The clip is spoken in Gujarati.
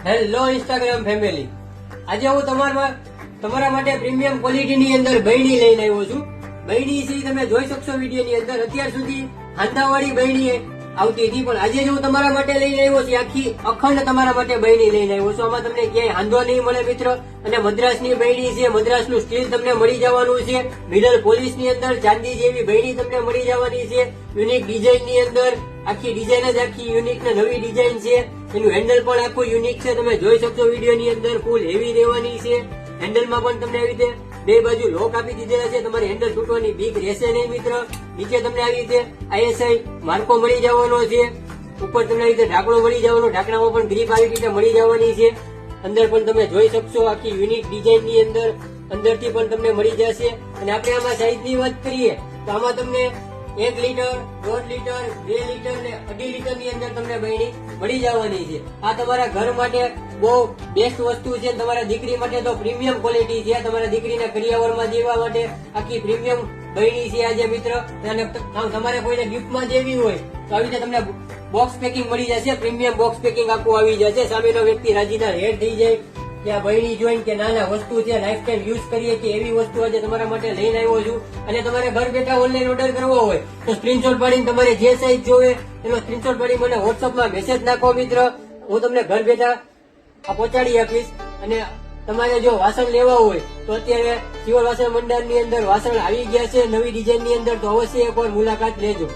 હેલો ઇન્સ્ટાગ્રામ ફેમિલી, આજે હું તમારા માટે પ્રીમિયમ ક્વોલિટીની અંદર બહેણી લઈને આવ્યો છું. બહેણી છે તમે જોઈ શકશો વિડીયોની અંદર. અત્યાર સુધી હાંધાવાળી બહેણી આવતી હતી, પણ આજે જો હું તમારા માટે લઈને આવ્યો છું આખી અખંડ તમારા માટે બહેણી લઈને આવ્યો છું. આમાં તમને ક્યાંય હાંધો નહીં મળે મિત્ર. અને મદ્રાસની બહેણી છે, મદ્રાસનું સ્ટીલ તમને મળી જવાનું છે. મિડલ પોલિશની અંદર ચાંદી જેવી બહેણી તમને મળી જવાની છે. યુનિક ડિઝાઇનની અંદર આખી ડિઝાઇન જ આખી યુનિક ને નવી ડિઝાઇન છે. એનું હેન્ડલ પણ આખું યુનિક છે, તમે જોઈ શકશો વિડીયોની અંદર. ફૂલ હેવી રહેવાની છે. હેન્ડલમાં પણ તમને આવી રીતે બે બાજુ લોક આપી દીધેલા છે. તમારે હેન્ડલ તૂટવાની બીક રહેશે નહીં મિત્ર. નીચે તમને આવી રીતે ISI માર્કો મળી જવાનો છે. ઉપર તમને આવી રીતે ઢાંકણો મળી જવાનો, ઢાંકણામાં પણ ગ્રીપ આવી રીતે મળી જવાની છે. અંદર પણ તમે જોઈ શકશો આખી યુનિક ડિઝાઇન ની અંદર અંદરથી પણ તમને મળી જશે. અને આપણે આમાં સાઈઝ ની વાત કરીએ તો આમાં તમને 1 લીટર, 1.5 લીટર, 2 લીટર ને 2.5 લીટર ની અંદર તમને બહેણી મળી જવાની છે. આ તમારા ઘર માટે બહુ બેસ્ટ વસ્તુ છે. તમારા દીકરી માટે તો પ્રીમિયમ ક્વોલિટી છે. તમારા દીકરીના કરિયાવરમાં દેવા માટે આખી પ્રીમિયમ બહેણી છે આજે મિત્ર. અને તમારે કોઈને ગિફ્ટમાં દેવી હોય તો આવી રીતે તમને બોક્સ પેકિંગ મળી જશે. પ્રીમિયમ બોક્સ પેકિંગ આખું આવી જશે. સામેનો વ્યક્તિ રાજીના રેડ થઈ જાય કે આ બહેણી જોઈને કે નાના વસ્તુ છે, લાઈફ ટાઈમ યુઝ કરીએ કે એવી વસ્તુ આજે તમારા માટે લઈને આવ્યો છું. અને તમારે ઘર બેઠા ઓનલાઈન ઓર્ડર કરવો હોય તો સ્ક્રીનશોટ પાડીને તમારે જે સાઈઝ જોવે એનો સ્ક્રીનશોટ પાડી મને વોટ્સઅપમાં મેસેજ નાખો મિત્ર. હું તમને ઘર બેઠા આ પહોંચાડી આપીશ. અને તમારે જો વાસણ લેવા હોય તો અત્યારે શિવર વાસણ મંડળની અંદર વાસણ આવી ગયા છે નવી ડિઝાઇનની અંદર, તો અવશ્ય એકવાર મુલાકાત લેજો.